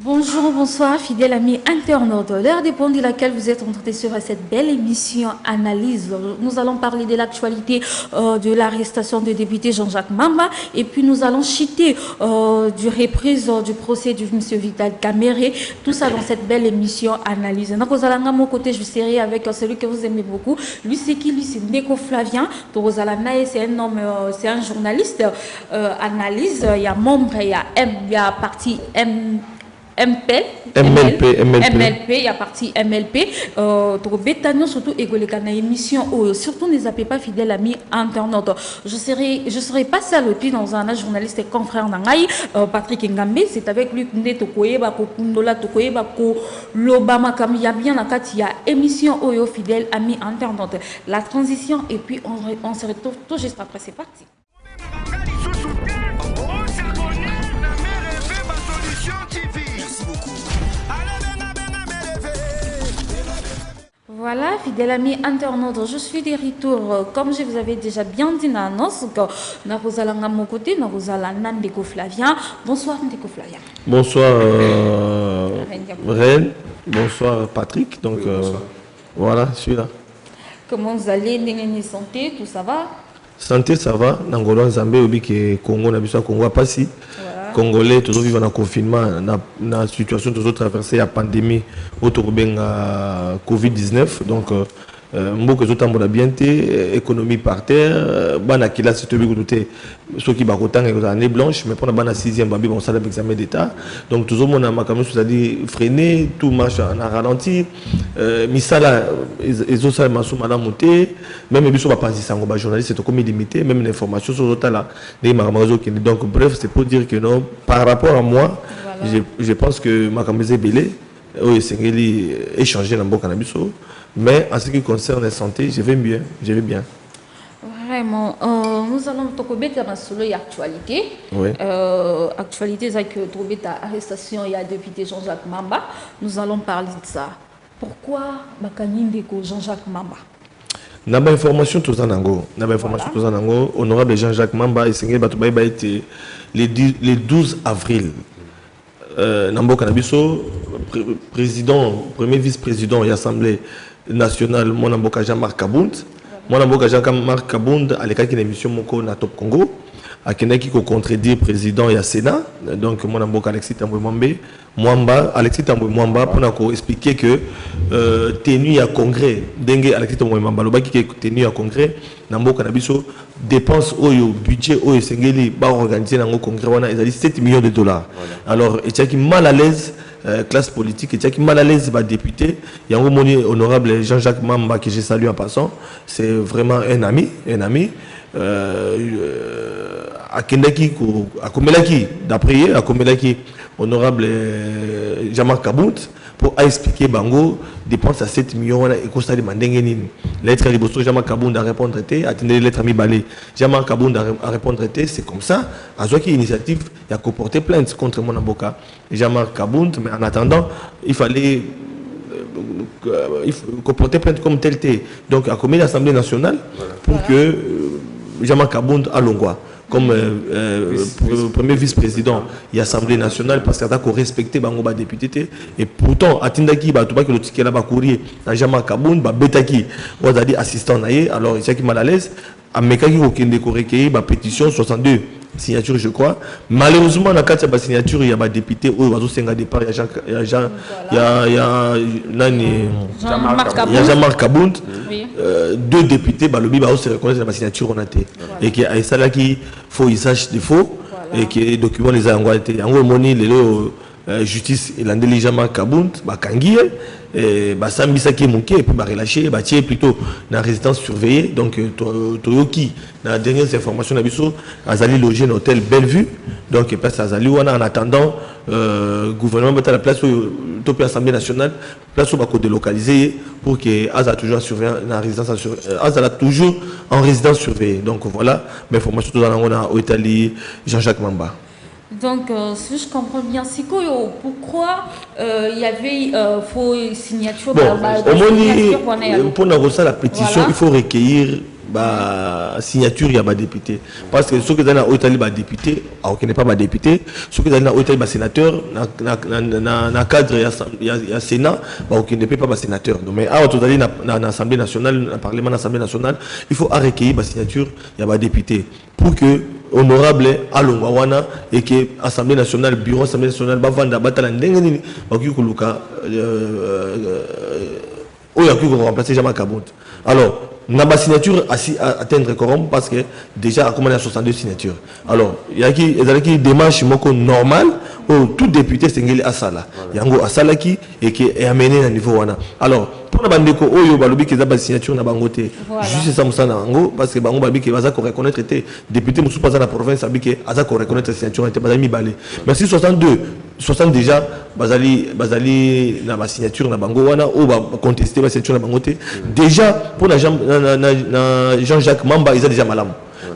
Bonjour, bonsoir, fidèles amis internautes. L'heure dépend de laquelle vous êtes en train de suivre cette belle émission Analyse. Nous allons parler de l'actualité de l'arrestation du député Jean-Jacques Mamba et puis nous allons chiter du reprise du procès du monsieur Vital Kamerhe. Tout ça dans cette belle émission Analyse. Donc, à mon côté, je serai avec celui que vous aimez beaucoup. Lui, c'est qui? Lui, c'est Ndeko Flavien. C'est un homme, c'est un journaliste. Analyse, il y a membre, il y a partie MLP, il y a partie MLP. Surtout émission. Surtout ne zappez pas fidèles amis internautes. Je serai pas seul dans un journaliste et confrère d'Angaï, Patrick Ngambe. C'est avec lui que nous Tokoyeba, Kokundola, Tokoyeba, Lobama, comme il y a bien la carte, il y a émission Oyo fidèles amis internautes. La transition et puis on se retrouve tout juste après. C'est parti. Voilà, fidèles amis internautes, je suis de retour. Comme je vous avais déjà bien dit dans l'annonce, nous allons à mon côté, nous allons à Ndeko Flavien. Bonsoir Ndeko Flavien. Bonsoir Reine. Bonsoir Patrick. Donc voilà, je suis là. Comment vous allez? Santé, tout ça va? Santé, ça va. Nangolo Zambé, Obi, Congo, Nabissa, Congo, pas si. Congolais, toujours vivant dans le confinement, dans la situation, toujours traversée la pandémie, autour de Covid-19. Donc, beaucoup de temps bien économie par terre, bana qui là c'est ceux qui ont une année blanche, mais pour la 6e babi on s'adapte examen d'état. Donc toujours mon amakamou c'est-à-dire freiner, tout marche en ralenti. Misala ils ont ça massou madame monter, même biso pas passer ça en journaliste c'est comme limité, même l'information sur l'autre là, donc bref c'est pour dire que non par rapport à moi, voilà. Je pense que makamou est belé, c'est échanger dans le cannabis. Mais en ce qui concerne la santé, je vais bien. Vraiment, nous allons trouver l'actualité. Oui. Actualité, c'est que trouver l'arrestation il y a député Jean-Jacques Mamba. Nous allons parler de ça. Pourquoi Ndeko Jean-Jacques Mamba? Naba information tout ça nango. Honorable Jean-Jacques Mamba le 12 avril. Nambo Kanabiso, président, premier vice-président de l'Assemblée nationale, mon amboka Jean-Marc Kabound. Mon amboka Jean-Marc Kabound, à l'écart d'une émission Moko na Top Congo, à Kenaki qui contredit président et Sénat. Donc mon amboka Alexis Tamboué Mwamba, pour expliquer que tenu à congrès, dengue Alexis Tamboué Mwamba, le qui est tenu à congrès, namboka Nabiso dépense au budget au Sengeli, ba organiser dans le congrès, on a 7 millions de dollars. Voilà. Alors, et qui mal à l'aise. Classe politique et qui mal à l'aise député il y a un honorable Jean-Jacques Mamba que j'ai salué en passant, c'est vraiment un ami à Kendaki à Komelaki d'après à Komelaki honorable Jean-Marc Kabound pour expliquer bango dépense à 7 millions et constat de mandengeni lettre de Bosso Jean-Marc Kabound à répondre attendez lettre mi balé Jean-Marc Kabound à répondre c'est comme ça à ce qui initiative il a comporté plainte contre mon avocat Jean-Marc Kabound mais en attendant il fallait comporter plainte comme tel donc à commis l'Assemblée nationale pour que Jean-Marc Kabound à Longwa comme premier vice-président de l'Assemblée nationale parce qu'il a respecté les députés et pourtant Atindaki que le ticket là courrier à Jean-Marc Kabound Betaki on a dit assistant alors il y a qui mal à l'aise à Mekaki qui recueilli la pétition 62 signatures je crois malheureusement dans la signature il y a des députés où il y a départ il y a Jean-Marc Kabound deux députés balobi se reconnaissent la signature on a été et qui a ça là qui faut usage de faux et qui les documents les a envoyés en gros moni les justice et l'andeli Jean-Marc Kabound kangié et sambisa qui est manqué et puis relâché tirer plutôt dans la résidence surveillée donc Toyoki dans la dernière information d'abisso azali logé dans l'hôtel Bellevue donc place azali en attendant gouvernement mettre la place au top Assemblée nationale place où va délocaliser pour que Aza toujours surveillé dans la résidence Aza toujours en résidence surveillée donc voilà mais information tout dans au Italie Jean-Jacques Mamba. Donc, si je comprends bien, c'est quoi, pourquoi il y avait faux signature pour la pétition, voilà. Il faut recueillir signature il y a député parce que ceux qui sont au député qui n'est pas député ceux qui sont au sénateur na cadre il y a Sénat qui ne peut pas sénateur mais à l'Assemblée nationale le Parlement l'Assemblée nationale il faut recueillir la signature il y a député pour que honorable alongwana et que Assemblée nationale bureau Assemblée nationale bavanda batala ndenge bakuluka remplacer Jean Kabont. Alors, la signature a atteindre quorum parce que déjà, comme on a 62 signatures. Alors, il y a qui démarche normale où tout député s'engage à Sala. Il y a un Sala qui est amené à niveau. Alors, pour la bande ko oyo balobi ki za ba signature na bangote juste ça musana ngo parce que bango babi ki baza ko reconnaître été député musu pas dans la province abiki aza ko reconnaître signature était bazali balé merci 60 déjà bazali na ba signature na bango wana ou ba contester ba signature na bangote déjà pour la Jean-Jacques Mamba ils a déjà malam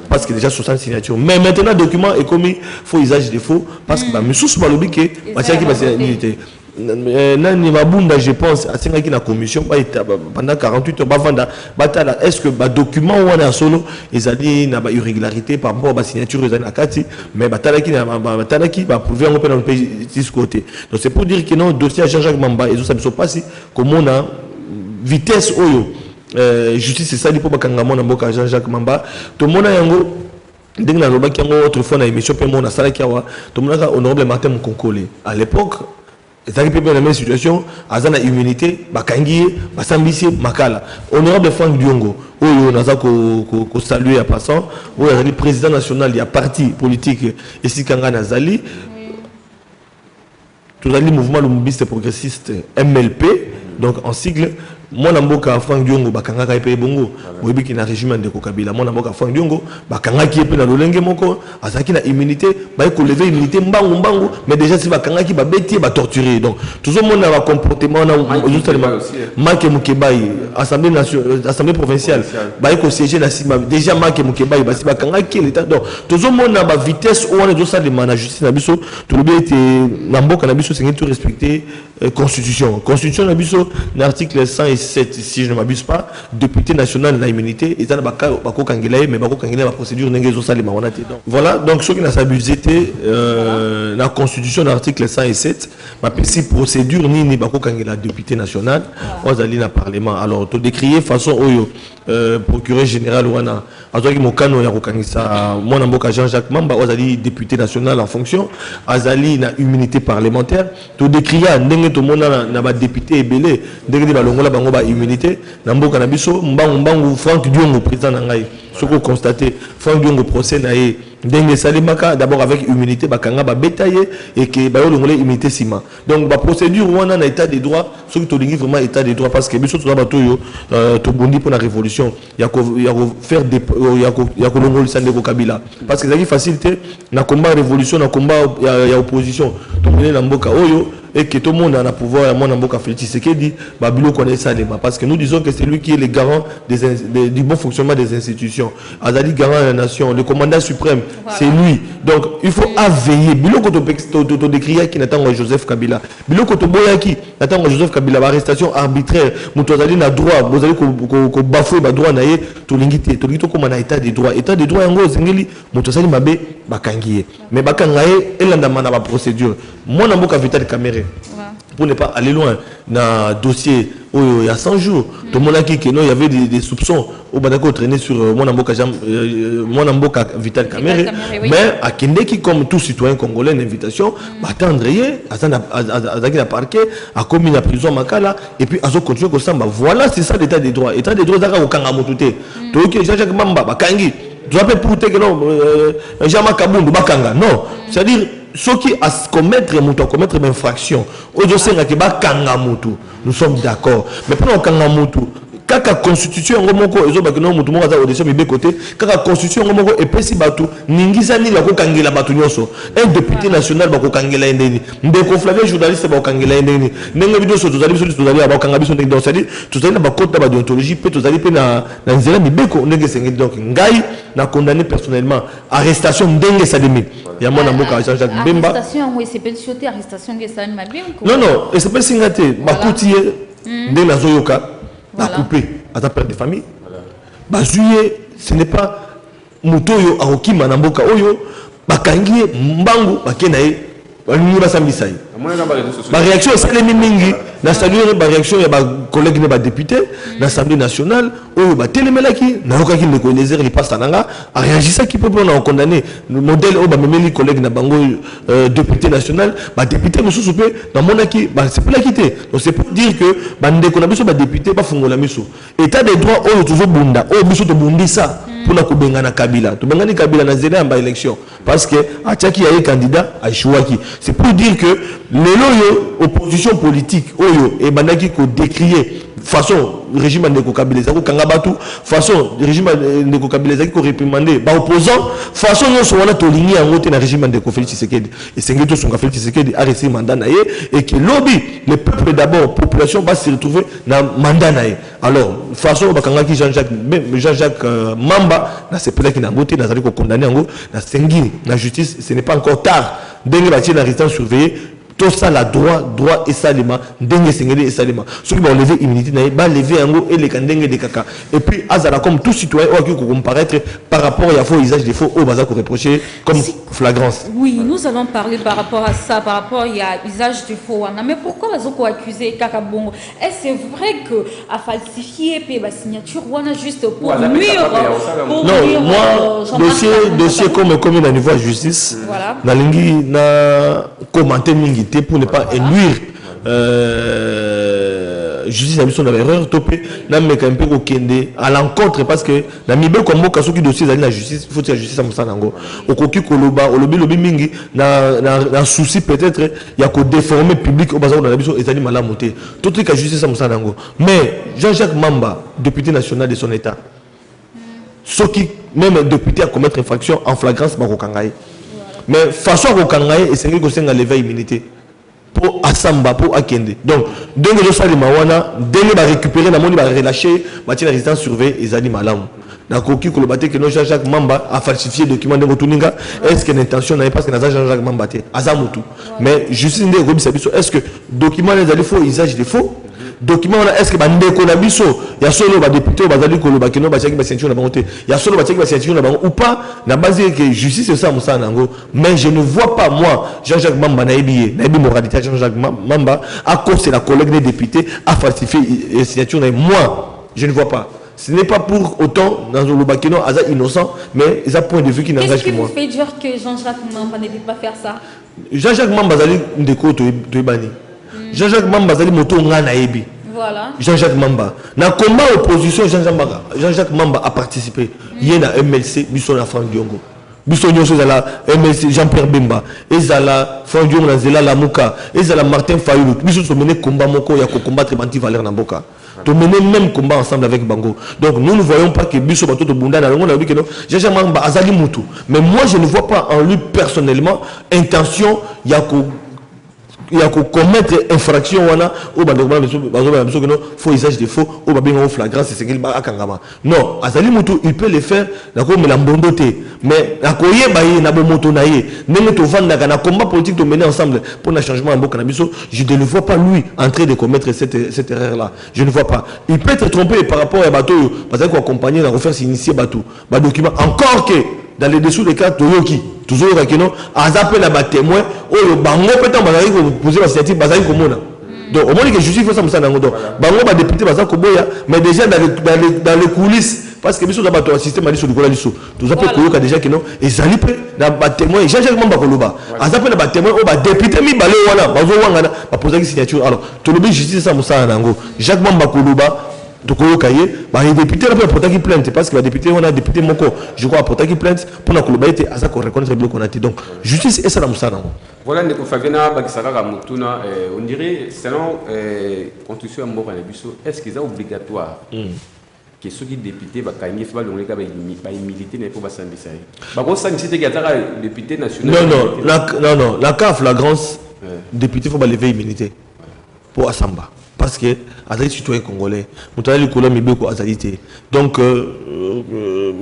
parce que déjà 60 signatures mais maintenant document est commis faux usage de faux parce que ba musu balobi ki ba tiaki ba signature Nani Mabunda, je pense, à la commission pendant 48 heures. Est-ce que le document ou un solo, ils ont dit une irrégularité par rapport à la signature de la Kati, mais Batalaki va prouver un peu dans le pays de ce côté. Donc c'est pour dire que non, le dossier à Jean-Jacques Mamba, ils ont pas si comme on a vitesse oyo. Justice c'est ça, il faut pas qu'on Jean-Jacques Mamba. Tout le monde a un dès que nous avons autrefois dans l'émission, on a salé qui a tout le monde a honorable Martin Mkonkole. À l'époque, et ça qui dans la même situation, Azana immunité, Bakangi, Basambisi, Makala. Honorable Franck Diongo, où on a salué à passant, où il y a le président national, il y a parti politique, et si Kanga Nazali, tout le mouvement lomobiste progressiste MLP, donc en sigle, mon amboka Franck Diongo, Bakanga Kaipe Bongo, Moïbi qui n'a régime de Kokabila, mon amboka Franck Diongo, Bakanga qui est pe na lolenge moko, Azaki na immunité, ba ko lever immunité mbangu, mais déjà si Bakanga qui ba bêtier, ba torturer. Donc tout le monde a un comportement na Make Mukebai, assemblée provinciale, ba ko siéger na Sima, déjà Make Mukebai, ba si Bakanga qui l'état. Donc tout le monde a ba vitesse où on est dans ça de la justice na biso, tout le bien était na mboka na biso c'est tout respecter constitution na biso l'article 107 si je ne m'abuse pas député national na immunité et dans bako kangela mais bako kangela la procédure n'engezo ça les maonate donc voilà donc ce qui n'a s'abusé la constitution l'article 107 ma petit procédure ni bako kangela député national aux alliés na parlement alors to décrier façon oyo procureur général wana azaki mokano ya kokangisa mwana mboka Jean-Jacques Mamba aux alliés député national en fonction azali na immunité parlementaire to décrier ndenge to mona na ba député ebele ndenge ba longola bango ba immunité na mboka na biso mbangu Franck Diongo président na ngai soko constaté Franck Diongo procès na ye ndenge salimaka d'abord avec immunité bakanga ba bétaillé et que ba longola immunité sima donc ba procédure wana na état des droits ce qui to lingi vraiment état des droits parce que biso to ba to yo to bondi pour la révolution ya ko faire des ya ko longola sandeko Kabila parce que c'est facilité na combat révolution na combat ya opposition to mener na mboka oyo et que tout le monde a le pouvoir, mon amboka Félix Tshisekedi, Babilo connaît ça, parce que nous disons que c'est lui qui est le garant du bon fonctionnement des institutions. Azali garant de la nation, le commandant suprême, voilà. C'est lui. Donc il faut veiller. Bilo koto décrire qui n'attend Joseph Kabila. Bilo koto boyaki n'attend Joseph Kabila, arrestation arbitraire. Moutozali na droit, vous allez ko bafouer ba droit naie, to lingité, to lingito comme un état des droits. État des droits yango zengeli, moutozali mabe bakangiye. Mais bakangaye elanda mana ba procédure. Mon amboka Vital Kamerhe. Pour ne pas aller loin dans le dossier où il y a 100 jours, tout le monde a dit qu'il y avait des soupçons au Badako traîné sur mon amboka Vital Kamerhe. Mais à Kendeki, comme tout citoyen congolais, une invitation, attendre, à la parquet, à commis la prison Makala, et puis à continuer comme ça. Voilà, c'est ça l'état des droits. L'état des droits, c'est au Kangamotute. Donc, Jean-Jacques Mamba, Bakangi, tu appelles pour que non, Jean-Marc Kabundu, Bakanga. Non, c'est-à-dire, ceux qui commettent une infraction, nous sommes d'accord. Mais pour Kangamutu, quand la constitution est la constitution est pessi batu, n'ingizani la kokangela batu nyoso. Un député national va kokangela endeni. Ndeko Flavien journaliste va kokangela endeni. Nenga vidéo sur tozali abakanga biso ndenge donc c'est-à-dire tozali na bakota ba déontologie pe tozali pe na nzela mibeko ndenge sengi donc ngai na condamné personnellement arrestation ndenge salimi. Ya mwana mboka Jean-Jacques Mbemba. Arrestation oui c'est pas sauter arrestation que ça m'a bien. Non non, et c'est pas singate bakoutier ndenge nazoyoka. A coupé à ta perte de famille. Bah, juillet, ce n'est pas Mutoyo Aoki Manamboka Oyo, Bakangi, Mbangu, Bakenae, Balingi Sambisai. Ma réaction est celle mingi. Na saluer ma réaction ya ba collègue ne ba député l'Assemblée nationale Oyo ba telemelaki na lokaki ne ko les les passe nanga a réagi ça qui peut on condamner le modèle o ba memeli collègue na bango député national ba député musu soupé na monaki ba c'est pour la quitter. Donc c'est pour dire que ba ndeko na biso ba député ba fungola miso état des droits Oyo toujours bunda o biso to bundi ça pour na kubengana Kabila to bengani Kabila na zela ba élection parce que Atiaki a candidat à Chouaki. C'est pour dire que les opposition politique Oyo et bandaki ko décrier façon régime ndeko Kabila ko kangabatu façon régime ndeko Kabila ko réprimander ba opposant façon yo so wana to lingi yango te na régime ndeko Félix Tshisekedi et sengeto songa Félix Tshisekedi a reçu mandat naé et que lobby le peuple d'abord population va se retrouver na mandat naé. Alors façon bakangaki Jean-Jacques Mamba na c'est peut-être qu'il n'a ngoté na zali ko condamner yango na sengi na justice ce n'est pas encore tard dengue bâti la résidence surveillée. Tout ça, la droit et salima, dengue sengeli et salima. Ceux qui vont lever immunité, va lever un et les kandengue des caca. Et puis, Azara, comme tout citoyen, qui comparaître par rapport à faux usage des faux, au bazar qu'on reprocher comme flagrance. Oui, nous allons parler par rapport à ça, par rapport à usage des faux. Mais pourquoi ils ont accusé Kaka Bongo? Est-ce c'est vrai que à falsifier la signature, on a juste pour nuire? Non, moi, dossier comme il a niveau de justice, na lingi na commenter mingi pour ne pas nuire justice a mis son erreur topé na meka un peu kokende à l'encontre parce que na mibe comme kaso ki dossier la justice il faut que la justice am sanango okoki koloba olobi mingi na souci peut-être il y a ko déformer public au bazar na biso ezali malamu te tout que la justice am sanango mais Jean-Jacques Mamba député national de son état ceux qui même député à commettre infraction en flagrance bakokangaye. Mais façon au Kangaï et c'est que c'est lever immunité pour Assamba pour Akende. Donc dès que ça les mawana dès que va récupérer la monnaie va relâcher bâtir la résidence surveillée et zali malam. Na koki ko le baté que Jean-Jacques Mamba a falsifié document de Rotuninga. Est-ce que l'intention n'est pas que Jean-Jacques Mamba té azamutu. Mais justice ndé robi sabiso est-ce que document les ali faux usage des faux document est-ce que bande ko na biso ya solo ba député ba zali ko lo ba kino ba chaki ba ceinture na bangote ya solo ba chaki ba ceinture na bango ou pas na base que justice c'est ça musa nango mais je ne vois pas moi Jean-Jacques Mamba na ebi moralité Jean-Jacques Mamba à cause c'est la collègue des députés a falsifié signature na moi je ne vois pas. Ce n'est pas pour autant dans le Bakino Aza innocent mais ils ont point de vue qui n'engage que moi. Qu'est-ce qui vous fait dire que Jean-Jacques Mamba ne peut pas faire ça? Jean-Jacques Mamba zali ndeko to ebani. Jean-Jacques Mamba zali moto ngana ebi. Voilà. Jean-Jacques Mamba. Dans le combat opposition, Jean-Jacques Mamba a participé. Il y a un MLC, Bisson à Franck Diongo. Bisson Zala, MLC, Jean-Pierre Bemba. Et Zala, Franck Diongo, Zela Lamouka. Et Zala, Martin Fayoulou. Bisson se mené combat Moko, il y a combattre Banti Valère Namboka. Tu mené même combat ensemble avec Bango. Donc nous ne voyons pas que Bisson Bato Bunda, on a vu que non. Jean-Jacques Mamba, Azali Moutou. Mais moi, je ne vois pas en lui personnellement intention, il y a il y a commettre infraction wana au faux usage de faux au babinga au flagrance c'est ce qu'il ba akangama non azali mutu il peut le faire na ko mela mbondoté mais na koye baye na bomoto na ye ndenge to vanda na combat politique to mener ensemble pour un changement en boka na biso je ne le vois pas lui en train de commettre cette erreur là je ne vois pas il peut être trompé par rapport à bateau parce qu'il faut accompagner na refaire s'initier bateau ba document encore que dans les dessous des cas Toyoki toujours avec nous azape na ba témoin o bango peut-être bazali ko poser la signature bazali ko mona donc au moins que justice faut ça musa nango donc bango ba député bazali ko boya mais déjà dans les coulisses parce que biso da bato système ali sur le cola liso tout ça peut koyoka déjà que non ezali pe na ba témoin Jean-Jacques Mamba koloba azape na ba témoin o ba député mi balé wana bazo wanga na ba poser signature alors to le justice ça musa nango Jacques Mamba koloba donc les députés ont porté plainte parce que les députés on a député moko je crois porté plainte pour la colobaïté à ça qu'on reconnaître le qu'on a dit donc justice et ça la moussa. Voilà ndeko Fabien Bakisaka Mutuna on dirait selon constitution moko na biso est-ce qu'ils sont obligatoire que ceux qui députés bakangi fa balongeka ba militer ne pour ba sambisa ba ko sambisa te gataka député national non la cas flagrance député faut ba lever immunité pour Assamba parce que azali citoyen congolais mutali kola mibeko azalité donc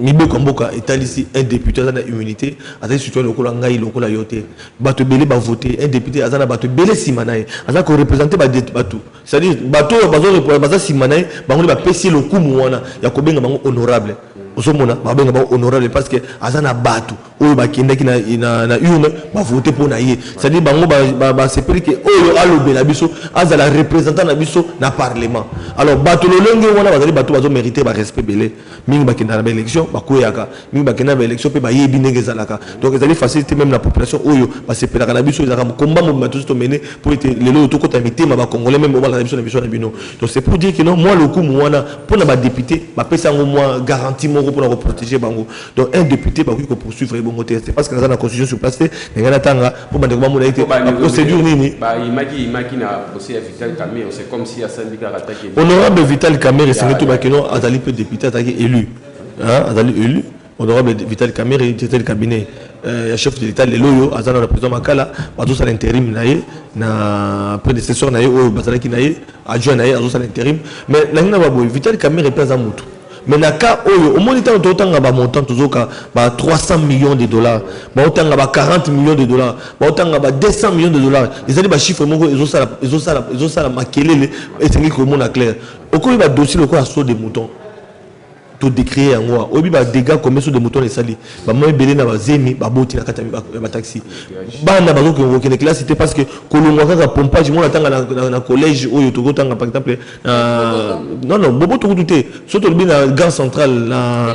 mibeko mboka etalisi un député azana immunité azali citoyen lokola ngai lokola yote bato belé ba voter un député azana bato belé simanaye azana ko représenter ba bato c'est-à-dire bato bazo simanaye bango ba pesi le kumu wana ya kobenga bango honorable osomona babenga ba honorable parce que azana batu oyo bakendaki na urne ba voter pour na ye c'est-à-dire bango ba sepeli que oyo alobela biso azala représentant na biso na parlement alors batu lolenge wana bazali batu bazo mériter ba respect belé mingi bakenda na élection bakoyaka mingi bakenda na élection pe ba yebi ndenge ezalaka donc ezali facilité même la population oyo ba sepelaka na biso ezaka combat mo tout mener pour être lelo to kota mitema ba congolais même ba na biso na bino donc c'est pour dire que non moi le coup moi pour na ba député ba pesa ngo moi garantie mo pour protéger bango donc un député ba ko poursuivre bongo c'est parce que dans la constitution sur place ngana tanga pour ba ndeko mo été procédure nini ba imaki na procès Vital Kamerhe c'est comme si Asambika attaqué honorable Vital Kamerhe c'est tout ba que non azali peu député attaqué élu hein azali élu honorable Vital Kamerhe était le cabinet chef de l'état le loyo azana le président Makala ba tous à l'intérim naé na prédécesseur naé o bazalaki naé adjoint naé azo à l'intérim mais na ba Vital Kamerhe pesa mutu. Mais na cas au moniteur autant ba montant tozoka ba 300 millions de dollars ba autant ba 40 millions de dollars ba autant ba 200 millions de dollars ils allaient ba chiffre moko ils ont ça makelele et c'est que mon clair au ko ba dossier le ko assaut des moutons to décrire en moi obi ba dégâts comme sur des moutons les sali ba moi belé na ba zemi ba boti na katami ba taxi bana ba ko ke classe c'était parce que kolongwa ka pompage mo tanga na collège oyo to tanga par exemple non bobo to douté surtout le na gare centrale na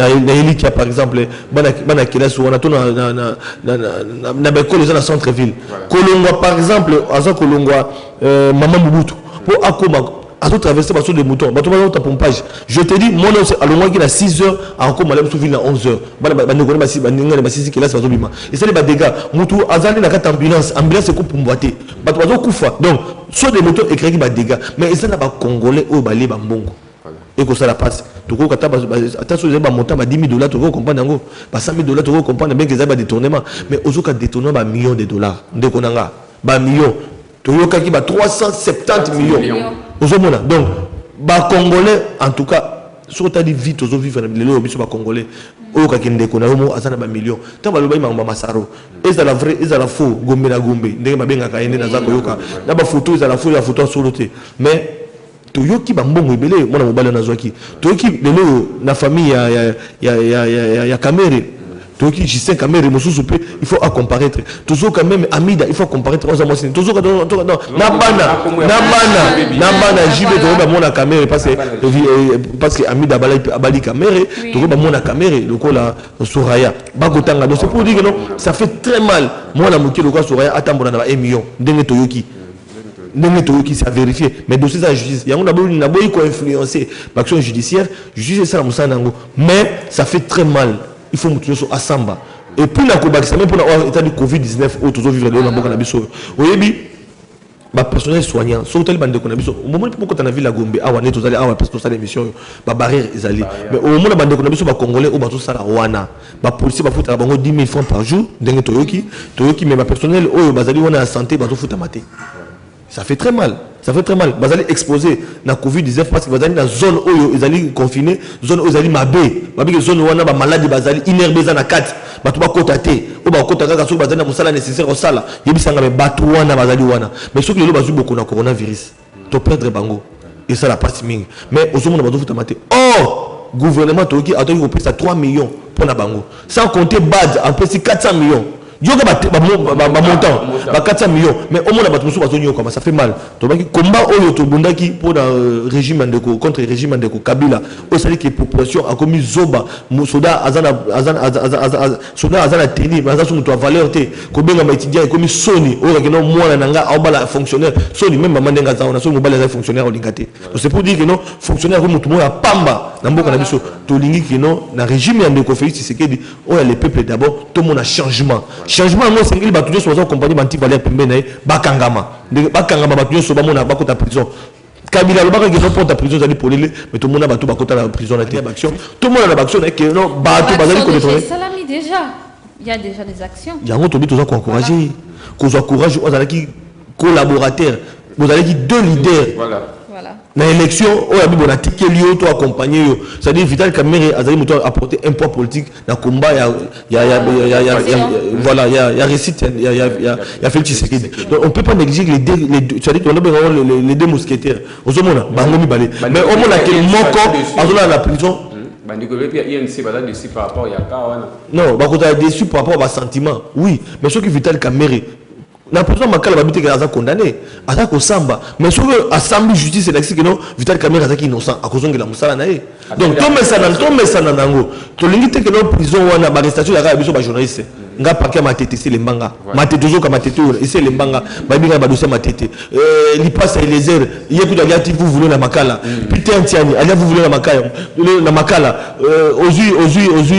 Elikia par exemple bana classe on a to na ba collège na centre ville kolongwa par exemple aza kolongwa maman Mobutu pour akoma à tout traverser par des moutons bato ba ta pompage je te dis moi c'est alongwa qui na 6h encore malem sous ville na 11h ba ne connaît pas si ba ninga ba sisi classe bazo bima et ça les ba dégâts mutu azali na kata ambulance ko pumbwate bato bazo kufa donc soit des moutons écrit qui ba dégâts mais ça na ba congolais au balé ba mbongo et que ça la passe to ko kata attention les ba montant ba 10 000 dollars to ko comprendre ngo ba 100 000 dollars to ko comprendre bien que ça ba détournement mais ozoka détournement ba millions de dollars ndeko nanga ba millions to yokaki ba 370 millions. Donc, les Congolais, en tout cas, sur ta vie, tous les vivre les Congolais, au Kakende, qu'on a un million. Tant que le Massaro, est-ce la vraie, est-ce la faux, Gombe la Gombe, Ndema Benga Kayende, Nazakoyoka, la photo, est la photo sur le thé. Mais, Toyoki Bambon, Belé, mon mobile Nazoki, Toyoki, la famille, il y a Kamerhe. Toki J5 Kamerhe il faut comparaître toujours quand même Amida il faut comparaître aux amours toujours nabana jibe to ba mona Kamerhe parce que Amida abali Kamerhe to ba mona Kamerhe lokola Soraya bakotanga donc c'est pour dire que non ça fait très mal moi la moki lokola Soraya atambola na 1 million ndenge toyoki c'est à vérifier mais dossier de la justice il y a un boy qui influencer l'action judiciaire justice ça mais ça fait très mal. Il faut montrer sur Asamba et puis la Koba même pour l'état du Covid-19 où tous vivre dans la biso oyebi ba personnel soignant so tel bande ko na biso au moment pourquoi tu as vu la Gombe awa ne tous aller awa parce que ça l'émission ba barrière ezali mais au moment bande ko na biso ba congolais ou ba tout ça la wana ba policier ba futa bango 10 000 francs par jour ndenge toyoki mais ba personnel oyo bazali wana santé ba to futa maté. Ça fait très mal. Vous allez exposer la Covid-19 parce que vous allez dans la zone où vous allez confiner, zone où vous allez mabé, zone où vous allez malade, vous allez inherbé dans la 4, vous allez cotater, vous allez cotater, vous allez faire nécessaire au sala, vous allez faire batouana, mais ceux qui ont beaucoup de coronavirus, tu perdre bango. Et ça la passe ming. Mais au moment où vous allez mater, oh, gouvernement Toki a donné 3 millions pour la bango. Sans compter BAD, en plus 400 millions. Yoga montant 400 millions mais au moins ça fait mal combat pour le régime contre le régime de Kabila au sali que population a commis zoba soda azana teni mais azana to valeur te ko benga ma étudiant commis soni o que non moi nanga obala fonctionnaire soni même maman ndenga zaona so mobile za fonctionnaire olingate donc c'est pour dire que non fonctionnaire comme tout le monde a pamba na mboka na biso to lingi que non na régime de Félix Tshisekedi o le peuple d'abord tout le monde a changement moi c'est qu'il va toujours sur compagnie banti valeur pembe na bakangama batuyo so ba mona bakota prison Kabila le baka qui porte à prison zali polele mais tout le monde a batu bakota la prison na action tout le monde a l'action et que non batu bazali ko détourner salami déjà il y a déjà des actions il y a un autre besoin encourager qu'on soit courageux aux allez collaborateurs vous allez deux leaders voilà dans l'élection on a ticket lié to accompagner ça dit Vital Kamerhe azali moto apporter un poids politique dans combat il y a récite il y a Félix Tshisekedi donc on peut pas négliger les deux ça dit on a les deux mousquetaires aux hommes bango mi balé mais au moins la quel moko azola la prison déçu par rapport à non, bah déçu par rapport à sentiment. Oui, mais ce qui Vital Kamere, n'a pas besoin de habiter que a condamné, à ko samba, mais ce que assemblée justice c'est que non Vital Kamere a innocent à cause de la musala naé. Donc tout mais ça nango, to limite que non prison ou na arrestation ya biso ba journaliste. Nga paquet matete c'est les mbanga matete toujours comme matete et c'est les mbanga ba binga ba dossier matete li passe les heures yeku da vous voulez la makala putain tiani allez vous voulez la makala aux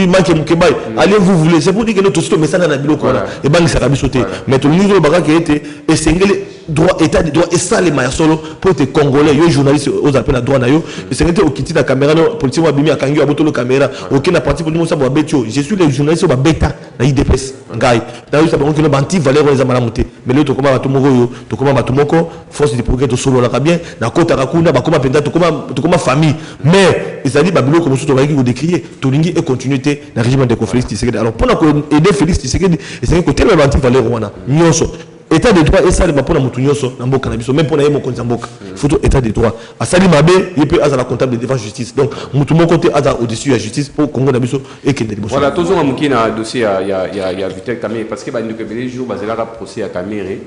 make mukebay allez vous voulez c'est pour dire que notre tout mais ça na biloko et bangi ça biso te mais tout niveau baka qui était et sengeli droit état de droit et ça les maya solo pour te congolais yo journaliste aux appels à droit na yo et sengeli au kiti la caméra no politique wa bimi akangi abotolo caméra aucun na parti pour nous ça ba betio je suis les journalistes ba beta na IDPS ngai na yo sabon que no banti valeur les amala muté mais le to koma bato moko yo to koma bato moko force de progrès to solo la bien na kota kakunda ba koma penda to koma famille mais ils ali ba bilo comme tout va qui décrier to lingi et continuité na régime de conflit Tshisekedi alors pour aider Félix Tshisekedi et c'est que tellement banti valeur wana nyonso état de droit et ça les bapona mutunyoso na mboka na biso même pour na yemo konza mboka photo état de droit asali mabe yepe aza la comptable de défense justice donc mutu moko te aza au-dessus de la justice pour Congo na biso et que voilà toujours on qui na dossier ya Vital Kamere parce que ba ndeko belé jour bazela ka procès à Kamere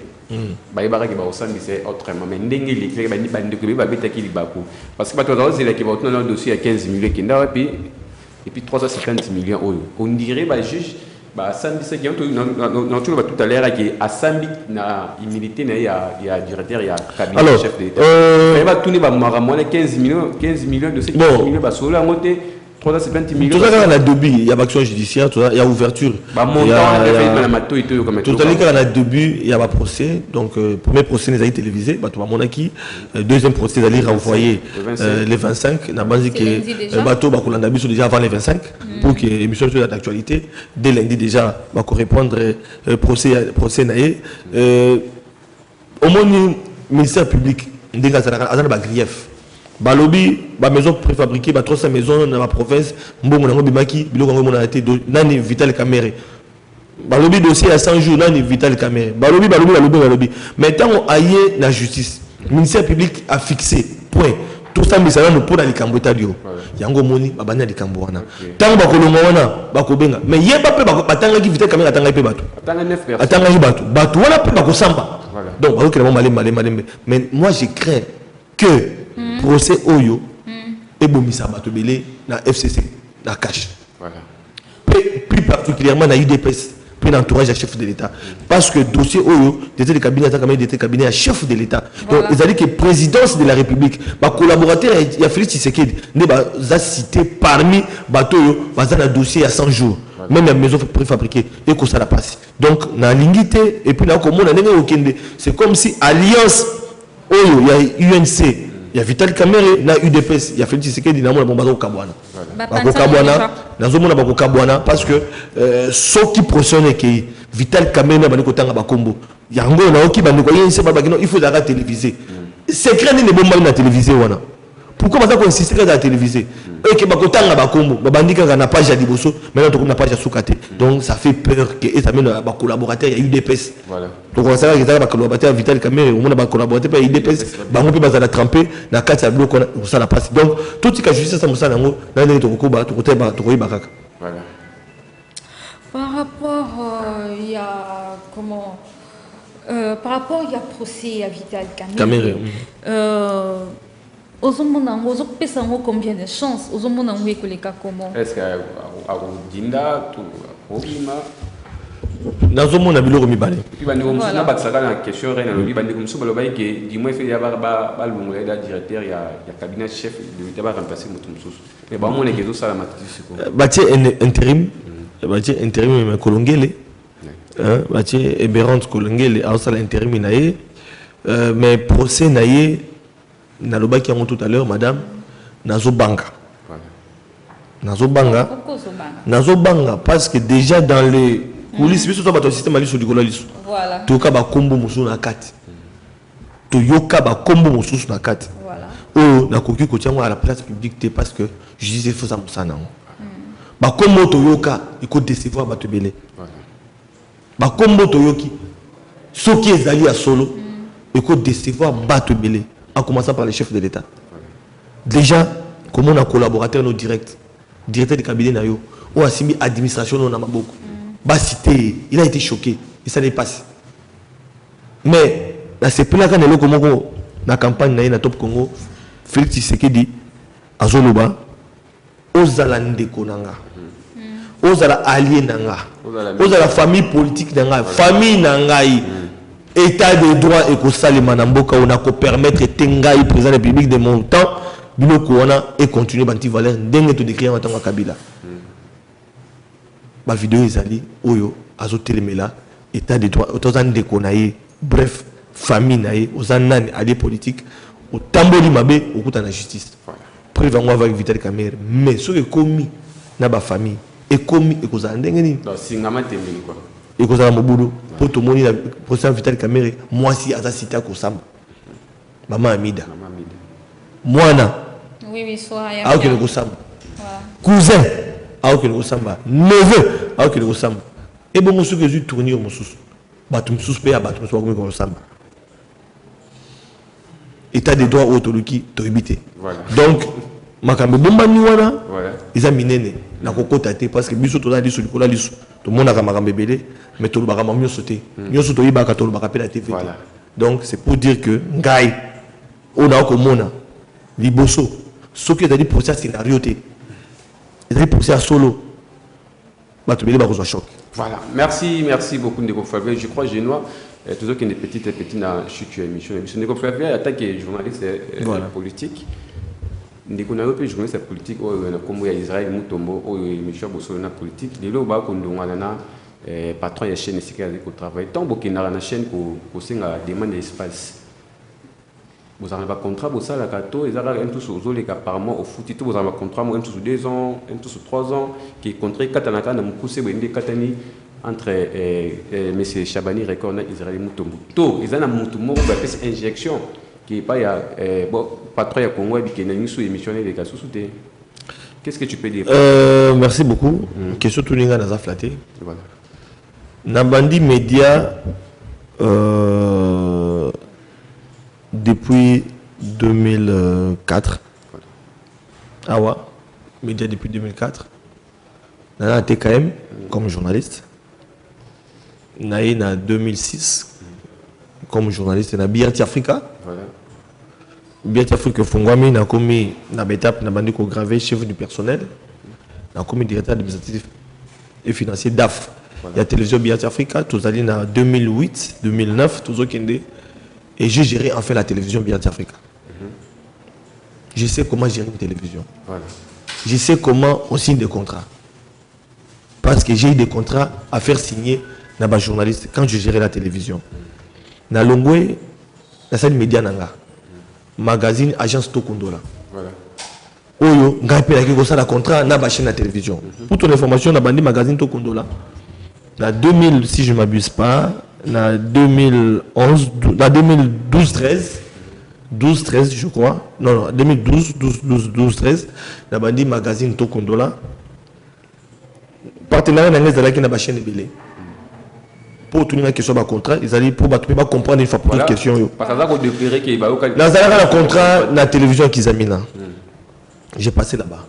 ba yebaka ki ba osandi c'est autrement mais ndenge les clés ba ndeko be ba betaki libako parce que ba toza zela ki ba otuna na dossier à 15 millions kinda et puis 350 millions on dirait ba juge bah samedi c'est bien tout à l'heure qui a samedi na immunité na ya directeur ya cabinet chef de l'État mais va tourner ba maramone 15 millions de ces 15 millions ba solo à monter 350 millions tout ça quand on a début il y a action judiciaire il y a ouverture bah montant on a mato et tout comme tout à l'heure quand on a début il y a un procès donc premier procès les a été télévisé bah tout le monde qui deuxième procès d'aller renvoyer les 25 na base que bateau ba kolanda biso déjà avant les 25 pour que émission soit d'actualité dès lundi déjà va répondre procès naé au moins ministère public ndinga azana ba grief balobi ba maison préfabriquée ba 300 maisons dans la province mbongo nango bimaki biloko ngo mona été nani Vital Kamere balobi dossier à 100 jours nani Vital Kamere balobi mais tant on aille la justice ministère public a fixé point tout ça misala no pour la likambo etadio yango moni babanya likambo wana tant ba kolongo wana ba kobenga mais yeba pe batanga ki Vital Kamere atanga pe bato atanga ki bato wana pe ba kosamba donc ba okela malé mais moi je crains que procès Oyo et bomisa bato belé na FCC na cash voilà plus particulièrement na UDPS puis l'entourage du chef de l'État parce que dossier Oyo était le cabinet à chef de l'État donc ils ont dit que présidence de la République ba collaborateur il y a Félix Tshisekedi ne ba cité parmi bato yo ba za na dossier à 100 jours même la maison préfabriquée et que ça la passe donc na lingité et puis là comme on a okende c'est comme si alliance Oyo il y a UNC il y a Vital Kamere na UDPS il y a Félix Tshisekedi na mona bombazo kabwana bako kabwana nazo mona bako kabwana parce que ceux qui pressionne que Vital Kamere na bani kotanga bakombo yango na oki bandi ko yense ba bakino il faut la téléviser secret ni bomba na téléviser wana pourquoi ça qu'on insister à la téléviser et que bakotanga bakombo babandi ka na page ya liboso maintenant to na page ya sukate donc ça fait peur que et ça mène ba collaborateur il y a UDPS voilà donc on sait que ça ba collaborateur Vital Kamere on a ba collaborateur pa UDPS bango pe bazala tremper na kati ya bloc on ça la passe donc tout ce que justice ça musala ngo na ndenge to koba to koteba to koyiba kaka voilà par rapport il y a comment par rapport il y a procès à Vital Kamere aux pesa combien de chances aux monango ekoleka comment est-ce que à Dinda tout obima nazo mona biloko mibale puis bandi comme ça ba tsaka na question reine lobi bandi comme ça ba lobi que du moins fait ya ba lungu da directeur ya cabinet chef de l'État ba remplacer mutu mususu mais ba mona que ça la matisi ko batie intérim batie intérim mais kolongele batie Eberante kolongele a ça l'intérim naé mais procès naé nalobaki yango tout à l'heure madame nazobanga parce que déjà dans les coulisses biso to bato système ali so dikola liso voilà to ka ba kombo musu na kati to yoka ba kombo musu na kati voilà oh na koki ko tiango à la place publique parce que je disais faut ça musana ba kombo to yoka iko décevoir bato belé ba kombo to yoki soki ezali ya solo iko décevoir bato belé en commençant par les chefs de l'État. Déjà, comme on a collaborateur nos directs, directeur de cabinet na yo ou asimi administration non na maboko ba cité il a été choqué et ça n'est pas mais là c'est plus là quand le Congo na campagne na Top Congo Félix Tshisekedi azoloba ozala ndeko nanga ozala allié nanga ozala famille politique nanga famille nangai état de droit et ko salima na mboka on a ko permettre tengai président de la République de mon temps biloko wana et continuer banti valeur ndenge to décrire en tant que Kabila ba vidéo ezali oyo azotelemela état de droit ozana ndeko na ye bref famille na ye ozana nani allié politique otamboli mabe okuta na justice preuve ngo avec Vital Kamerhe mais ce que commis na ba famille et commis et kozala ndenge nini donc singama temeli quoi et kozala mobudu po tomoni na procès Vital Kamerhe moi si aza cité ko samba maman Amida mwana oui soit a que ko samba cousin a que ko samba neveu a que ko samba et bon monsieur que je tourner mususu batum suspect batum so ko samba état de droit autoluki toibité donc makambe bomba ni wana ils a minene na kokota te parce que biso to na lisu likola lisu to mona ka makambe belé mais to lubaka mamio sauter nyoso to ibaka to lubaka pe la TV donc c'est pour dire que ngai on a ko mona liboso ce qui est dit pour ça scénario te est pour ça solo bato belé ba ko choc. Voilà, merci beaucoup Ndeko Flavien. Je crois Génois toujours qu'il y a des petites dans la émission. Ndeko Flavien attaque journaliste politique. Ndeko na yope journaliste politique comme Israël Mutombo ou Michel Bosso na politique. Lelo ba ko ndongana na patron ya chaîne ici qui travaille. Tant que na la chaîne ko singa demande espace. Vous avez un contrat, vous avez un contrat, vous avez un contrat par mois au foot, vous avez un contrat, un tous 2 ans, un tous 3 ans, qui est contrat Katanaka, entre M. Chabani Record et Israël Mutombo. Tout, ils ont un Mutombo, une injection, qui n'est pas patron de Congo, qui est une émission de gaz sous. Qu'est-ce que tu peux dire? Merci beaucoup. Question tout le monde a flatté. Nabandi Média. Depuis 2004, Awa, média depuis 2004, Nana TKM comme journaliste, Naïna 2006 comme journaliste, na BRT Africa. BRT Africa Fongwami, na commis na Betap, na bandi ko gravé chef du personnel, na commis directeur administratif et financier DAF. Il y a télévision BRT Africa, tous allés na 2008, 2009, tous autres et j'ai géré enfin la télévision BRT Africa. Je sais comment gérer une télévision. Je sais comment on signe des contrats. Parce que j'ai eu des contrats à faire signer dans ma journaliste quand je gérais la télévision. Dans Longwe, la salle média nanga. Magazine agence Tokondola. Oyo, ngape la kiko ça la contrat na ba chaîne la télévision. Pour ton information, na bandi magazine Tokondola. Dans 2000 si je m'abuse pas, en 2011, en 2012-13, 12-13 je crois, non, 2012-13, la bandi magazine Tokondola, partenariat d'Anglais de la chaîne de Belé. Pour tenir une question de contrat, ils allaient pour comprendre une fois pour toute question. Parce que dans un contrat, dans la télévision qu'ils ont mis là, j'ai passé là-bas.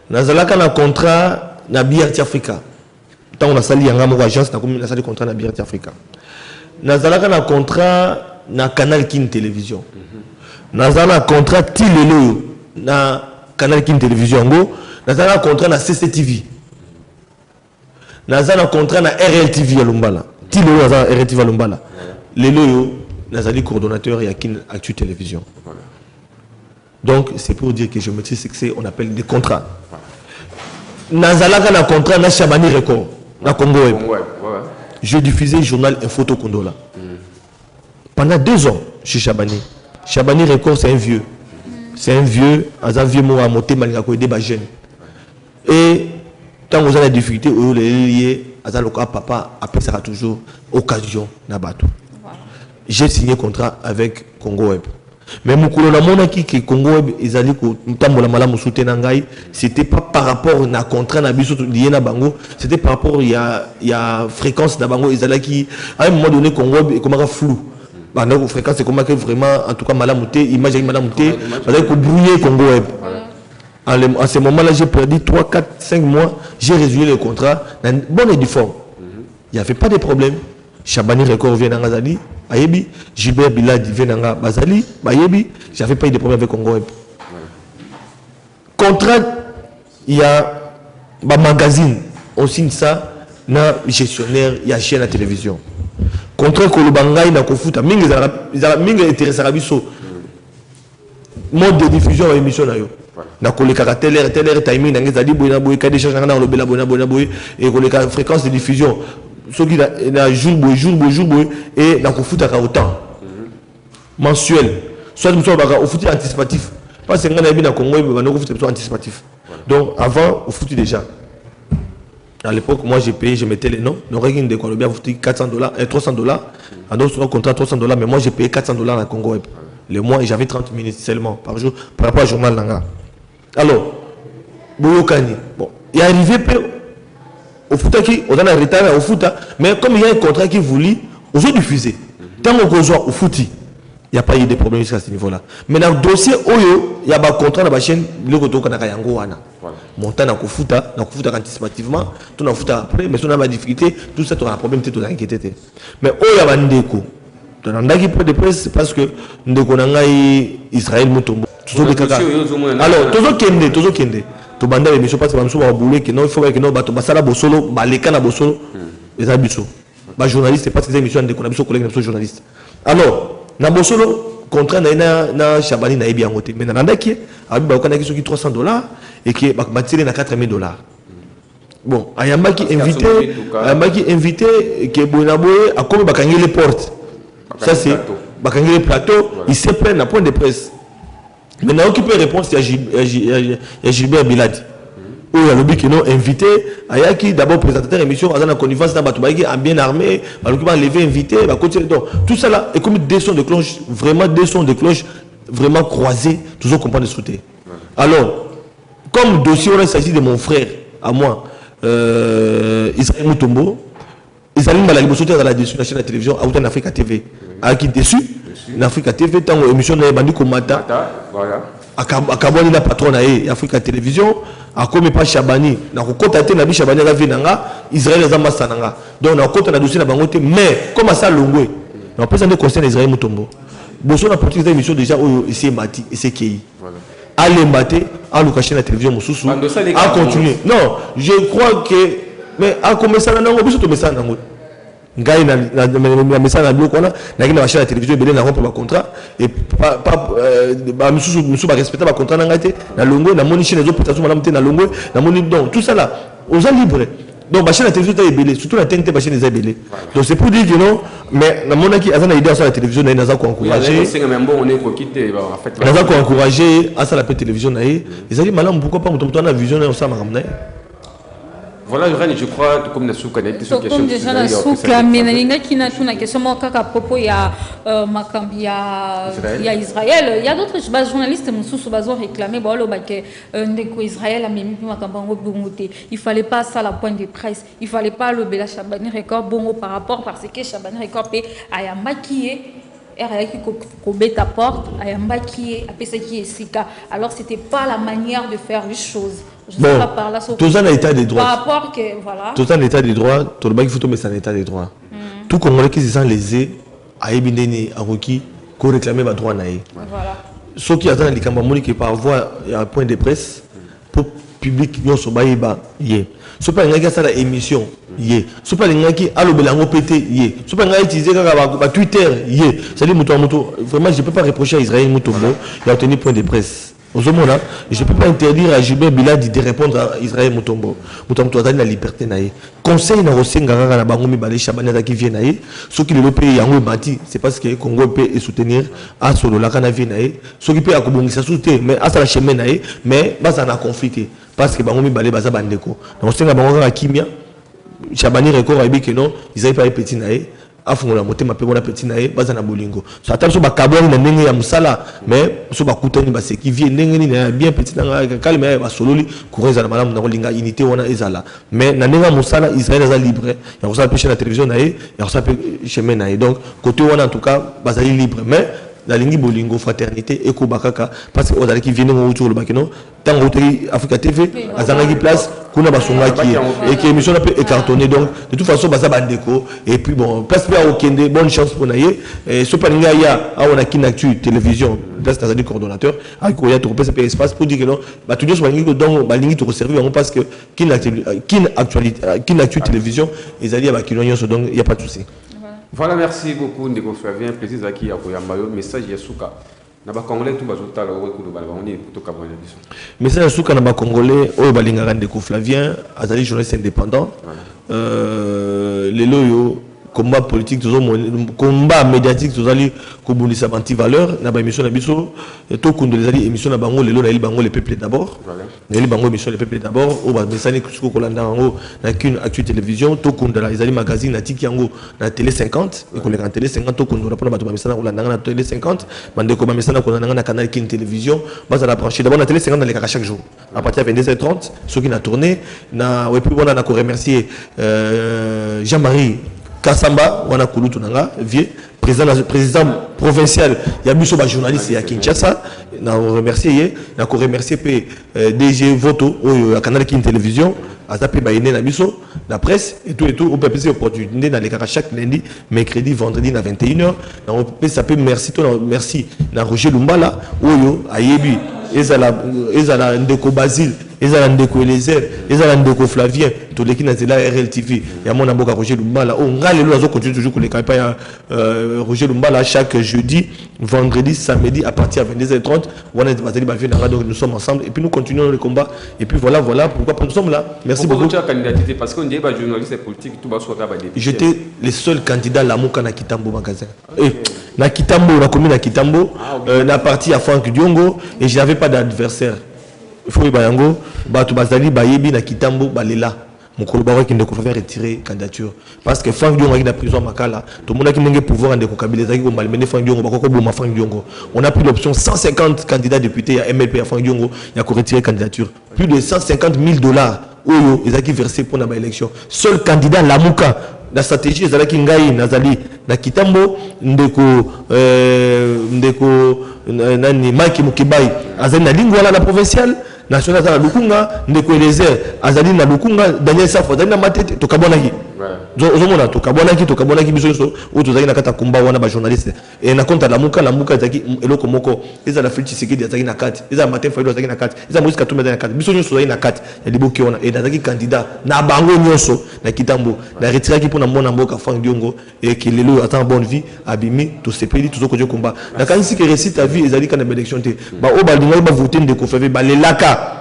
Dans un contrat, dans BRT Africa. Tant on a sali yanga mo agence na comme na sali contrat na BRT Africa. Nazalaka na contrat na Canal Kin télévision. Nazala contrat tilelo na Canal Kin télévision ngo, nazala contrat na CCTV. Nazala contrat na RLTV à Lumbala. Tilelo nazala RLTV à Lumbala. Lelo yo nazali coordonnateur ya Kin Actu télévision. Donc c'est pour dire que je maîtrise ce que c'est on appelle des contrats. Nazalaka na contrat na Chabani Record. Na Congo Web. Je diffusais le journal Info Tokondola. Pendant 2 ans chez Chabani. Chabani Record, c'est un vieux. C'est un vieux. Un vieux mot à monter, malgré qu'il y a des jeunes. Et quand vous avez des difficultés, vous les liés, papa, après ça sera toujours occasion d'abattre. J'ai signé contrat avec Congo Web. Mais mon qui que Congo Web ils allaient c'était pas par rapport à contrat na biso lié na bango, c'était par rapport il y a fréquence na bango ils allaient qui à un moment donné Congo Web comment flou. Bah fréquence c'est comment que vraiment en tout cas malamouté image malamouté avec brouiller Congo Web. À ce moment-là, j'ai perdu 3, 4, 5 mois. J'ai résilié le contrat. Bonne et du fond. Il n'y avait pas de problème. Chabani Record vient dans Azali. Ayebi. Gilbert Bilad vient dans Bazali. Ayebi. J'avais pas eu de problème avec Congo Web. Contrat, il y a un magazine. On signe ça. Na gestionnaire, il y a chaîne à télévision. Contrat que le Bangaï n'a qu'au foot. Mingue intéressé à Bisso. Mode de diffusion à l'émission. Na ko le caractère tel timing na ngeza di boina boy ka décharge na lo bela boina boy et ko le fréquence de diffusion ce qui na jour boy et na ko futa ka autant mensuel soit nous sommes au foot anticipatif parce que ngana bi na Congo ba na ko foot anticipatif donc avant au foot déjà à l'époque moi j'ai payé je mettais les noms donc rien de quoi le bien foot $400 et $300 en d'autres contrat $300 mais moi j'ai payé $400 à Congo Web le mois et j'avais 30 minutes seulement par jour par rapport au journal Nanga. Alors, Boyokani, bon, il est arrivé au foot qui, on a un retard au foot, mais comme il y a un contrat qui voulait, on a diffusé. Tant qu'on joue au foot, il n'y a pas eu de problème jusqu'à ce niveau-là. Mais dans le dossier, il y a un contrat dans la chaîne, le côté qu'on a yango wana. Montant dans le foot anticipativement, tout dans le foot après, mais si on a des difficultés, tout ça, on a un problème, tout a inquiété. Mais il y a un ndeko. Dans le de presse, c'est parce que ndeko n'a Israël Mutombo. Alors, toujours kende. Tu bandes les missions parce que nous avons boulé que non, il faut que nous battons basala bosolo, balekana bosolo, les habitants. Bah journaliste, parce que les émissions de connaissance collègues de journalistes. Alors, na bosolo contrat na Chabani na bien côté. Mais na ndaki, abi ba okana qui $300 et qui ba batile na $4000. Bon, ayamba qui invité que Bonaboye a comme bakangi les portes. Ça c'est bakangi les plateaux, il se prennent à point de presse. Maintenant, qui peut répondre, c'est Gilbert Bilad. Où il y a le but qui nous invité. Ayaki, d'abord présentateur émission, à la connivence, bien armé, à l'occupant levé, invité, tout ça là, et comme des sons de cloche, vraiment croisés, toujours comprendre de sauter. Alors, comme dossier, il s'agit de mon frère, à moi, Israël Mutombo, Israël Malaki sauter dans la chaîne de la télévision, à Africa TV. Ayaki dessus. En Africa TV, tant l'émission de Bandi Komata, à Kaboni la patronne à Africa Télévision, à comme pas Chabani, na kokotate na bi Chabani la venanga, Israël za masananga. Donc na kota na dossier na bangote, mais comme ça longwe. Na présenter le conseil d'Israël Mutombo. Bosso na politique d'émission déjà où ici Mati et c'est qui. Allez mbaté, à l'occasion la télévision Moussousou, à continuer. Non, je crois que mais à commencer là non, biso to message nango. Ngai na message na bloc on a na chaîne de télévision belé na rompre ba contrat et pas ba musu ba respecter ba contrat na ngate na longo na moni chaîne les autres peut-être madame na longo na moni donc tout ça là aux gens libres donc ba chaîne de télévision est belé surtout la TNT ba chaîne est belé donc c'est pour dire que non mais na mona qui azana idée sur la télévision na za ko encourager on est ko quitter en fait na za ko encourager à ça la télévision na ils allaient malin pourquoi pas muto na vision na ça makamna. Voilà, je crois, comme nous sommes connectés sur la question. Comme déjà, nous sommes clamés. Nous avons une question à propos de Israël. Il y a d'autres journalistes qui ont réclamé que Israël a mis il ne fallait pas ça la pointe de presse. Il ne fallait pas le Bela Chabani Record bon par rapport parce que Chabani Record a maquillé. Ta porte, alors c'était pas la manière de faire les choses. Je bon, tout un état de droit. Par rapport que voilà. Tout un état de droit, tout le monde faut mettre un état de droit. Tout Congolais qui se sent lésé, à Ebindeni, à Roki, qu'on réclame ma droit naïe. Voilà. Ceux qui attendent les campagnes qui par voie un point de presse pour public non so baïba yé. Ce pas un gars ça la émission yé. Ce pas un gars qui a le belango pété yé. Ce pas un gars utilisé comme Twitter yé. C'est dit moto vraiment je peux pas reprocher à Israël Mutombo il a obtenu point de presse. Au moment-là, je ne peux pas interdire à Gilbert Bilad de répondre à Israël Mutombo. Mutombo a la liberté naïe. Conseil na Rosenga na bangomi balé Chabani qui vient naïe. Ceux qui le pays yango bâti, c'est parce que Congo peut soutenir à solo la kana vient naïe. Ceux qui peut akobongi ça soutenir mais à ça la chemin naïe mais bas en a conflit parce que bangomi balé baza bandeko. Na Rosenga bangomi na kimia Chabani record a dit que non, Israël pas petit naïe. Afungola motema pe bona petit nae baza na bolingo so atali so bakabwani na ndenge ya musala mais so bakutani ba seki vie ndenge ni na bien petit na kalme ba sololi kureza na malamu na kolinga unité wana ezala mais na ndenge musala Israël est libre ya ko sa pêcher la télévision nae ya ko sa pe chemin nae donc côté wana en tout cas bazali libre mais la lingi bolingo fraternité eko bakaka parce que odala qui vient autour le bakino tant autour Africa TV azanga qui place kuna basonga qui et qui émission un peu écartonné donc de toute façon basa bandeko et puis bon place pas okende bonne chance pour naie so paninga ya on a Kinactu télévision place dans coordonnateur avec koya to pesa espace pour dire que non ba toujours balingi donc balingi to servir parce que Kinactu télévision ils allaient à bakino donc il y a pas de souci. Voilà, merci beaucoup Ndeko Flavien, plaisir Zaki Akoyambayo, message Yasuka. Naba Congolais tout bazota la oreille de balabani pour tout Camerounais. Message Yasuka naba Congolais, au Balinga Ndeko Flavien, azali journaliste indépendant. Les loyaux combat politique combat médiatique tozali kobundisa banti valeur na ba émission na biso to kundo les ali émission na bango lelo na bango le peuple d'abord na bango émission le peuple d'abord o ba mesani kusuko kolanda bango na Kinactu télévision to kundo la ezali magazine na tiki yango na télé 50 et ko le télé 50 to kundo na ba mesana kolanda na télé 50 bande ko ba mesana kolanda na canal Kin télévision bas à la brancher d'abord na télé 50 dans les cas chaque jour à partir de 22h30 ceux qui na tourné na et puis on a ko remercier Jean-Marie Kassamba, on a Kouloutou Nanga, vieux président provincial, il y a mis sur journaliste à Kinshasa, on a remercié, on a remercié DG Voto, au canal Kin Télévision, à taper Baïné na biso, la presse, et tout, on peut passer opportunité dans les cas chaque lundi, mercredi, vendredi, à 21h, on peut s'appeler merci, na Roger Lumbala, Oyo, Ayebi, Ezala Ndeko Basile, Ezala Ndeko Eliezer, Ezala Ndeko Flavien, tous les qui n'ont pas RLTV, il y a mon avocat Roger Lumbala, on a les lois continue toujours que les campagnes Roger Lumbala chaque jeudi, vendredi, samedi à partir de 22h30, on a des donc nous sommes ensemble et puis nous continuons le combat et puis voilà pourquoi nous sommes là. Merci beaucoup. Parce qu'on dit que journaliste politique tout bas soit j'étais le seul candidat Lamuka na Kitambo magasin. Na Kitambo, la commune à Kitambo, na partie à Franck Diongo et je n'avais pas d'adversaire. Il faut que Bayango, Batu Bazali, Bayebi, na Kitambo, Balela. Mon collaborateur qui ne pouvait retirer candidature. Parce que Franck Diongo a la prison à Makala. Tout le monde qui a pouvoir en découper Franck Diongo. On a pris l'option 150 candidats députés à MLP à Franck Diongo. Il y a retiré candidature. Plus de 150 000 $. Ils ont versé pour l'élection. Seul candidat Lamuka. La stratégie est qui ngai nazali na Kitambo ndeko nani Maki Mukibai azali na lingua la provinciale national za Lukunga ndeko Eliezer azali na Lukunga Daniel Safo azali na matete to kabonaki ozomona to kabonaki biso so o to zali na kata kumba wana ba journaliste et na compte la muka zaki eloko moko eza la Félix Tshisekedi azali na kati eza Martin Fayulu azali na kati eza Moïse Katumbi azali na kati biso nyonso azali na kati ya liboki wana et nazaki candidat na bango nyonso na Kitambo na retiraki pour na mona mboka Franck Diongo et qui lelo attend bonne vie abimi to sepeli to zoko combat na kanisi que récite ta vie ezali kana élection te ba o ba linga ba voter ndeko fave ba lelaka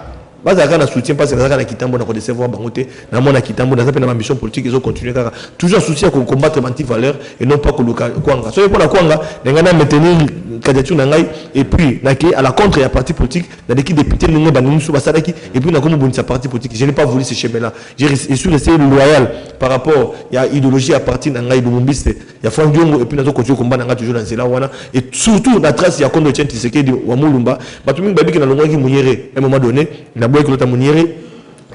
bazaka na soutien parce que bazaka na Kitambo na ko décevoir bangote na mona Kitambo na zape na ambition politique ils ont continué kaka toujours soutien pour combattre anti valeur et non pas koluka kwanga so pour la kwanga ngana maintenir candidature na ngai et puis na à la contre ya parti politique na l'équipe député ningo banini so basalaki et puis na comme bonisa parti politique je n'ai pas voulu ce chemin là je suis resté loyal par rapport ya idéologie à partir na ngai Lumumbiste ya Franck Diongo et puis na zo continuer combat na ngai toujours dans cela wana et surtout la trace ya Kondo Tchenti Tshisekedi wa Mulumba batumi babiki na longwa ki munyere à un moment donné na boy ko ta munyere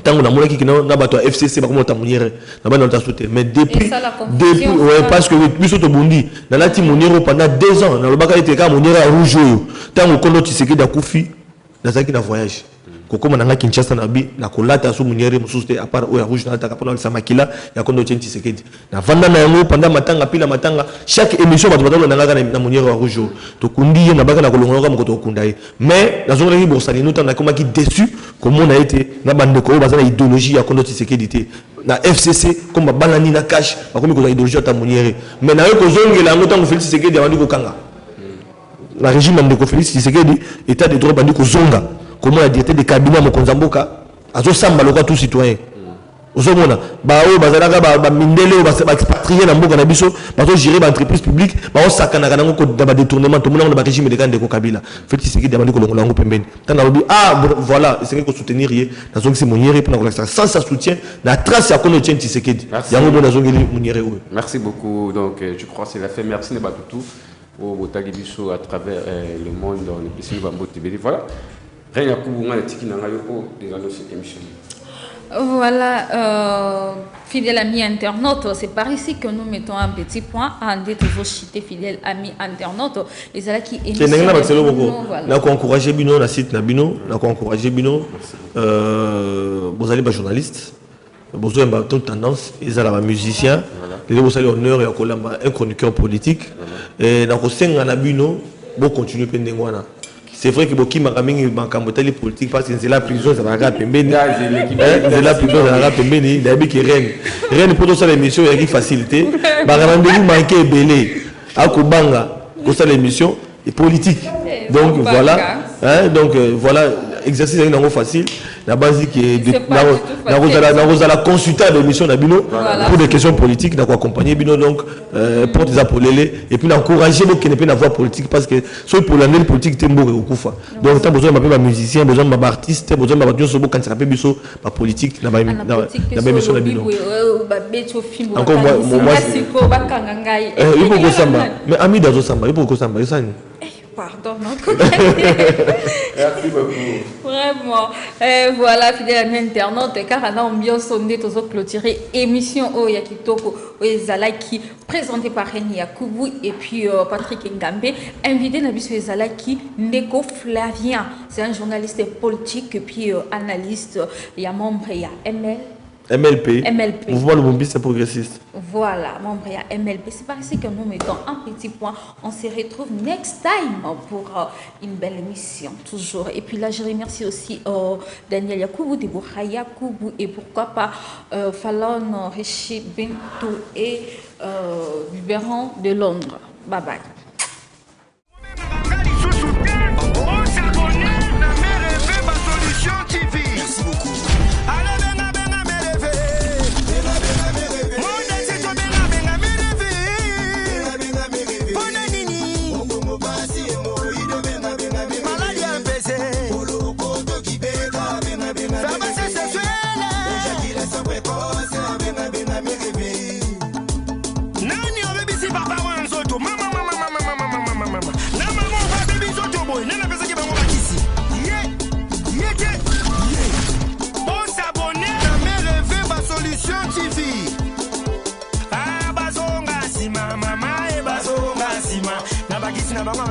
tango na mona ki na bato FCC ba ko ta munyere na ba na ta sauter mais depuis ouais parce que biso to bondi na lati munyere pendant 2 ans na lobaka était ka munyere rouge tango Kondo Tshisekedi akufi na zaki na voyage kokoma na Kinshasa na bi na kolata su munyere mususte à part oya rouge na ta kapona sa makila ya Kondo Tchenti Tshisekedi na vanda na yango pendant matanga pila matanga chaque émission bato batalo na ngaka na munyere wa rouge to kundi na baka na kolongoka moko kundai mais na zonga ki bosani nous na koma ki déçu comment on a été na bande ko bazana idéologie ya Kondo Tshisekedi te na FCC comme banani na cash bakomi ko idéologie ta munyere mais na yo ko zongela ngo tango Félix Tshisekedi abandi ko kanga la régime de Félix Tshisekedi état de droit bandi ko zonga comment la directeur de cabinet Mokonzamboka azo samba loka tout citoyen ozomona bao bazalaka ba mindele ba expatrié na mboka na biso bazo gérer ba entreprise publique ba osakana kana ngo ko ba détournement to mona ba régime de Kande ko Kabila Félix Tshisekedi amandi ko longola ngo pembeni tana lobi voilà c'est que soutenir yé na zongi c'est moniere pour na sans sa soutien la trace ya Kondo Tchenti Tshisekedi yango do na zongi moniere. Merci beaucoup donc je crois c'est la fin merci Nebatutu au Botagi biso à travers le monde dans les pays Bambo TV voilà. Rien à couper, on a tiki nanga yoko déjà dans cette émission. Voilà, fidèles amis internautes, c'est par ici que nous mettons un petit point. Andé toujours chité fidèles amis internautes. Et c'est là qui est. C'est là qu'on encourage Bino, la site Nabino, là qu'on encourage Bino. Vous allez pas journaliste, vous avez une tendance, ils sont musiciens, vous allez honneur et un chroniqueur politique. Et dans le sein Nabino, vous continuez pendant. C'est vrai que beaucoup de les politiques parce que c'est la prison, ça va rappeler. C'est la prison, ça va rappeler. D'habitude qui Rennes pour ça l'émission il y a facilité. Rendez-vous manqué belé. À Kubanga, pour ça l'émission est politique. Donc voilà, donc voilà exercice est facile. La base qui est dans la consulter l'émission d'Abino pour des questions politiques, dans accompagner Bino donc pour des appelés et puis d'encourager les qui ne peuvent pas avoir politique parce que soit pour l'année politique t'es beau au Koufa. Donc t'as besoin de musicien, besoin de artiste, besoin de radio sobo quand ça peut biso la politique dans l'émission d'Abino. Encore moi il faut que samba mais ami dans samba il faut que samba ça. Pardon, non. Merci beaucoup. Vraiment. Voilà, fidèles amis internautes, car on a ambiance sondé, tous clôturer émission Oyakitoko, Oyezalaki, présentée par Rémi Yakoubou et puis Patrick Ngambe, invité Nabiso Oyezalaki, Neko Flavien. C'est un journaliste politique et puis analyste. Il y a membre, il y a MLP. Mouvement le bombiste progressiste. Voilà, membre à MLP. C'est par ici que nous mettons un petit point. On se retrouve next time pour une belle émission, toujours. Et puis là, je remercie aussi Daniel Yakoubou, Deborah Yakoubou et pourquoi pas Fallon Rishi Bintou et Biberon de Londres. Bye bye. Mama,